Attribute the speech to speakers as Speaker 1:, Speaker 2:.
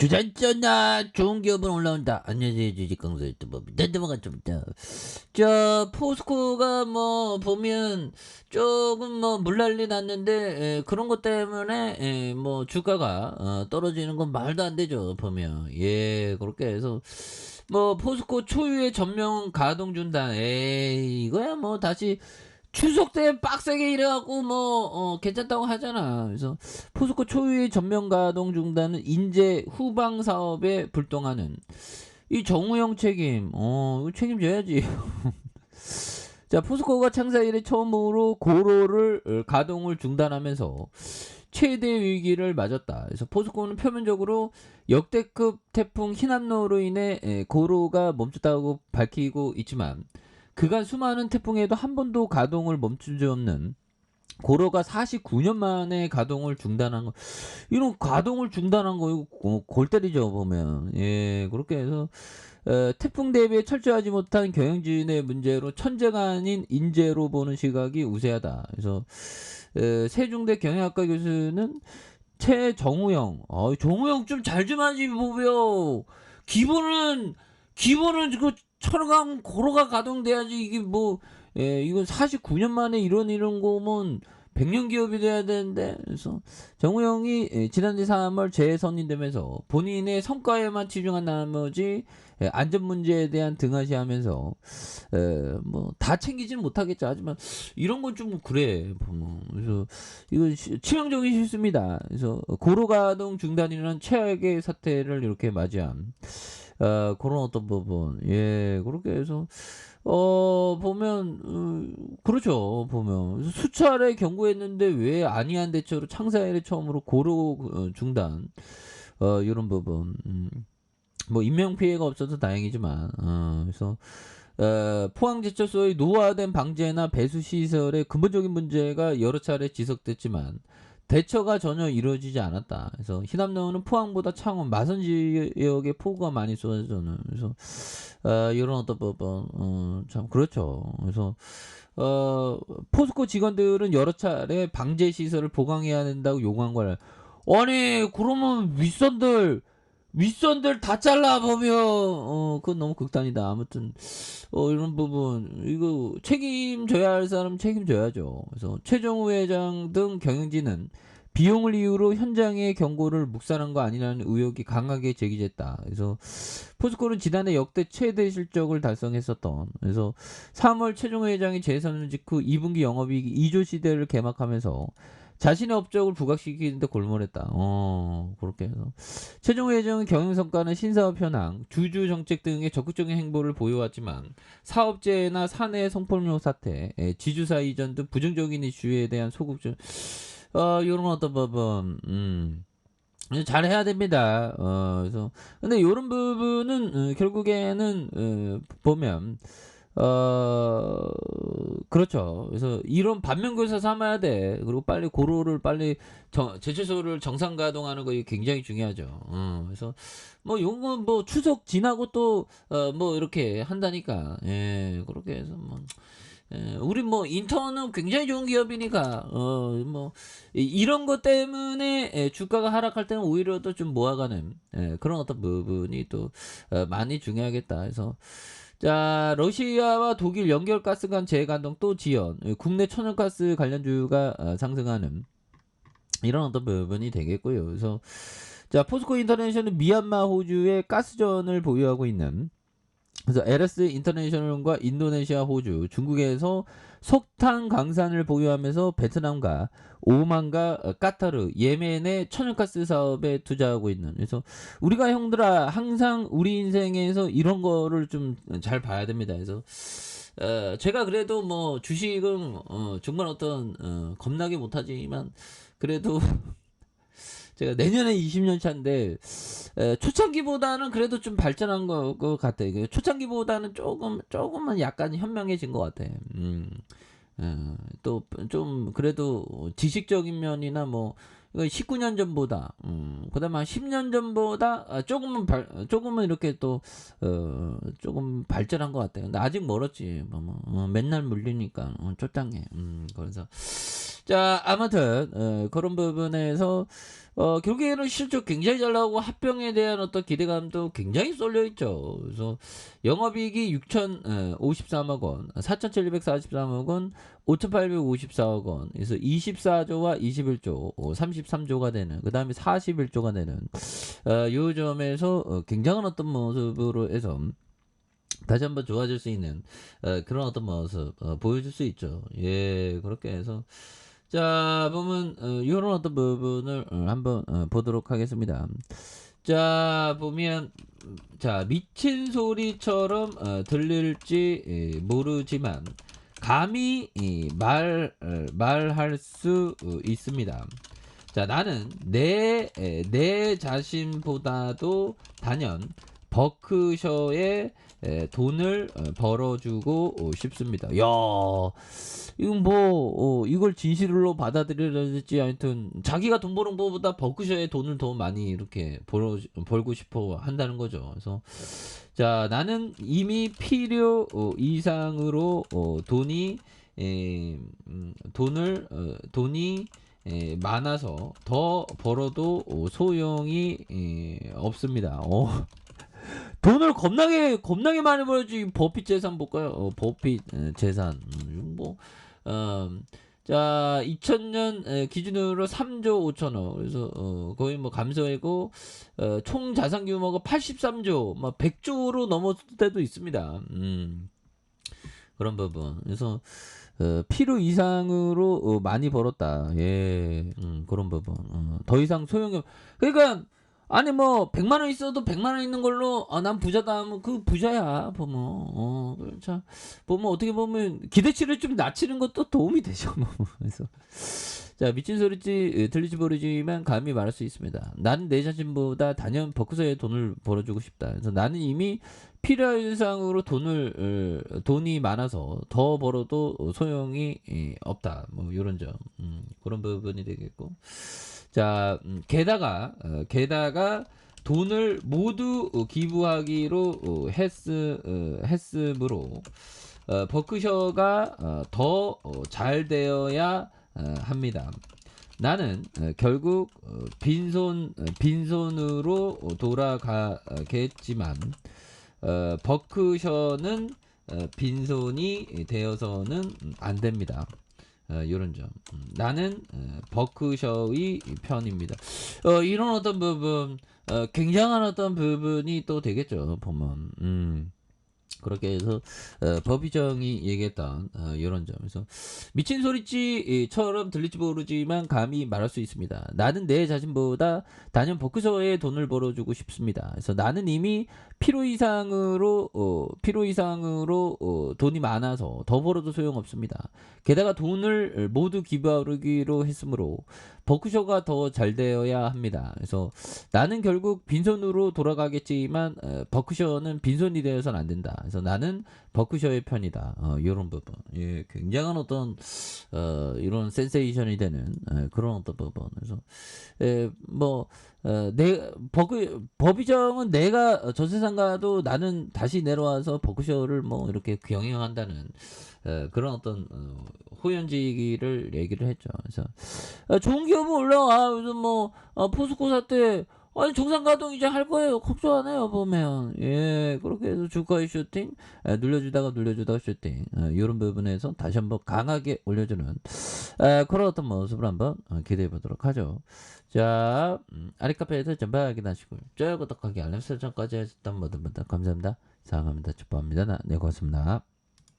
Speaker 1: 주단쩌나 좋은 기업은 올라온다. 안녕하세요, 주식강사 유튜버입니다. 넘어가겠습니다. 포스코가 뭐 보면 조금 뭐 물난리 났는데 그런 것 때문에 뭐 주가가 떨어지는 건 말도 안 되죠. 보면 그렇게 해서 뭐 포스코 초유의 전면 가동 중단. 이거야 뭐 다시 추석 때 빡세게 일해갖고 뭐 괜찮다고 하잖아. 그래서 포스코 초유의 전면 가동 중단은 인재 후방 사업에 불똥하는 이 정우영 책임. 이거 책임져야지. 자, 포스코가 창사 이래 처음으로 고로를 가동을 중단하면서 최대 위기를 맞았다. 그래서 포스코는 표면적으로 역대급 태풍 히남노로 인해 고로가 멈췄다고 밝히고 있지만 그간 수많은 태풍에도 한 번도 가동을 멈춘 적 없는 고로가 49년 만에 가동을 중단한 거. 이런 가동을 중단한 거 이거 골 때리죠 보면. 그렇게 해서 태풍 대비에 철저하지 못한 경영진의 문제로 천재가 아닌 인재로 보는 시각이 우세하다. 그래서 세종대 경영학과 교수는 최정우영. 정우영 좀 잘 좀 하지 보며. 기본은 그 철강 고로가 가동돼야지. 이게 뭐 이건 49년 만에 이런 거면 100년 기업이 돼야 되는데. 그래서 정우영이 지난해 3월 재선임되면서 본인의 성과에만 치중한 나머지 안전 문제에 대한 등하시하면서 뭐 다 챙기지는 못하겠죠. 하지만 이런 건 좀 그래. 그래서 이건 치명적인 실수입니다. 그래서 고로 가동 중단이라는 최악의 사태를 이렇게 맞이한 그런 어떤 부분. 그렇게 해서 보면 그렇죠. 보면 수차례 경고했는데 왜 안이한 대처로 창사 이래 처음으로 고로 중단 이런 부분. 뭐 인명 피해가 없어서 다행이지만 그래서 포항제철소의 노후화된 방제나 배수 시설의 근본적인 문제가 여러 차례 지적됐지만 대처가 전혀 이루어지지 않았다. 그래서 히남노는 포항보다 창원, 마산 지역에 폭우가 많이 쏟아져는. 그래서 이런 어떤 부분 참 그렇죠. 그래서 포스코 직원들은 여러 차례 방제 시설을 보강해야 된다고 요구한 걸. 아니 그러면 윗선들 다 잘라보면 그건 너무 극단이다. 아무튼 이런 부분 이거 책임져야 할 사람 책임져야죠. 그래서 최정우 회장 등 경영진은 비용을 이유로 현장의 경고를 묵살한 거 아니라는 의혹이 강하게 제기됐다. 그래서 포스코는 지난해 역대 최대 실적을 달성했었던. 그래서 3월 최정우 회장이 재선 직후 2분기 영업이익 2조 시대를 개막하면서 자신의 업적을 부각시키는데 골몰했다. 그렇게 해서 최종호 회장은 경영성과는 신사업 현황, 주주 정책 등의 적극적인 행보를 보여왔지만 사업재해나 사내 성폭력 사태, 지주사 이전 등 부정적인 이슈에 대한 소극적 이런 어떤 부분 잘해야 됩니다. 그래서 근데 이런 부분은 결국에는 보면 그렇죠. 그래서 이런 반면교사 삼아야 돼. 그리고 빨리 고로를 빨리 제철소를 정상 가동하는 거 굉장히 중요하죠. 그래서 뭐 요건 뭐 추석 지나고 또 뭐 이렇게 한다니까. 그렇게 해서 뭐 우리 뭐 인턴은 굉장히 좋은 기업이니까 뭐 이런 것 때문에 주가가 하락할 때는 오히려 또 좀 모아가는 그런 어떤 부분이 또 많이 중요하겠다. 그래서 자, 러시아와 독일 연결가스 간 재가동 또 지연, 국내 천연가스 관련주가 상승하는 이런 어떤 부분이 되겠고요. 그래서 자, 포스코 인터내셔널은 미얀마, 호주의 가스전을 보유하고 있는. 그래서 LS 인터내셔널과 인도네시아, 호주, 중국에서 석탄 강산을 보유하면서 베트남과 오만과 까타르, 예멘의 천연가스 사업에 투자하고 있는. 그래서 우리가 형들아 항상 우리 인생에서 이런 거를 좀 잘 봐야 됩니다. 그래서 제가 그래도 뭐 주식은 정말 어떤 겁나게 못하지만 그래도 제가 내년에 20년 차인데 초창기보다는 그래도 좀 발전한 것 같아요. 초창기보다는 조금은 약간 현명해진 것 같아. 또 좀 그래도 지식적인 면이나 뭐 19년 전보다, 그다음에 한 10년 전보다 조금은 이렇게 또 조금 발전한 것 같아요. 근데 아직 멀었지. 맨날 물리니까 초창에. 그래서 자, 아무튼 그런 부분에서 결국에는 실적 굉장히 잘 나오고 합병에 대한 어떤 기대감도 굉장히 쏠려 있죠. 그래서 영업이익이 6,053억 원, 4,743억 원, 5,854억 원, 그래서 24조와 21조, 33조가 되는, 그 다음에 41조가 되는 요 점에서 굉장한 어떤 모습으로 해서 다시 한번 좋아질 수 있는 그런 어떤 모습 보여줄 수 있죠. 예, 그렇게 해서 자 보면 이런 어떤 부분을 한번 보도록 하겠습니다. 자 보면 자 미친 소리처럼 들릴지 모르지만 감히 말할 수 있습니다. 자 나는 내 자신보다도 단연 버크셔에 돈을 벌어주고 싶습니다. 야, 이건 뭐 이걸 진실로 받아들여야 될지 하여튼 자기가 돈 버는 것보다 버크셔에 돈을 더 많이 이렇게 벌고 싶어 한다는 거죠. 그래서 자 나는 이미 필요 이상으로 돈이 많아서 더 벌어도 소용이 없습니다. 돈을 겁나게 많이 벌지. 버핏 재산 볼까요? 버핏 재산 뭐 자 2000년 기준으로 3조 5천억 그래서 거의 뭐 감소했고 총 자산 규모가 83조 막 100조로 넘었을 때도 있습니다. 그런 부분 그래서 필요 이상으로 많이 벌었다. 예, 그런 부분. 더 이상 소용이 그러니까 아니 뭐 100만 원 있어도 100만 원 있는 걸로 난 부자다 하면 그 부자야 보면 자 보면 어떻게 보면 기대치를 좀 낮추는 것도 도움이 되죠. 뭐. 그래서 자 미친 소리지 들리지 모르지만 감히 말할 수 있습니다. 나는 내 자신보다 단연 버크셔에 돈을 벌어주고 싶다. 그래서 나는 이미 필요 이상으로 돈이 많아서 더 벌어도 소용이 없다. 뭐 이런 점 그런 부분이 되겠고 자 게다가 돈을 모두 기부하기로 했으므로 버크셔가 더 잘 되어야 합니다. 나는 결국 빈손으로 돌아가겠지만 버크셔는 빈손이 되어서는 안 됩니다. 이런 점. 나는 버크셔의 편입니다. 이런 어떤 부분, 굉장한 어떤 부분이 또 되겠죠. 보면. 그렇게 해서 법의정이 얘기했던 이런 점에서 미친 소리치처럼 들릴지 모르지만 감히 말할 수 있습니다. 나는 내 자신보다 단연 버크셔에 돈을 벌어주고 싶습니다. 그래서 나는 이미 필요 이상으로 돈이 많아서 더 벌어도 소용없습니다. 게다가 돈을 모두 기부하기로 했으므로 버크셔가 더 잘 되어야 합니다. 그래서 나는 결국 빈손으로 돌아가겠지만 버크셔는 빈손이 되어서는 안 된다. 그래서 나는 버크셔의 편이다. 이런 부분. 예, 굉장한 어떤 이런 센세이션이 되는 그런 어떤 부분. 그래서 뭐 버비정은 내가 저 세상 가도 나는 다시 내려와서 버크셔를 뭐 이렇게 경영한다는 그런 어떤 호연지기를 얘기를 했죠. 그래서 좋은 기업은 올라와. 요즘 뭐 포스코 사태 아니 정상가동 이제 할 거예요. 걱정 안 해요. 보면 예 그렇게 해서 주가의 슈팅 눌려주다가 슈팅 이런 부분에서 다시 한번 강하게 올려주는 그런 어떤 모습을 한번 기대해 보도록 하죠. 자 아리카페에서 전방 확인하시고 좋아요 구독하기 알람 설정까지 해주셨던 모든 분들 감사합니다. 사랑합니다. 축복합니다. 네 고맙습니다.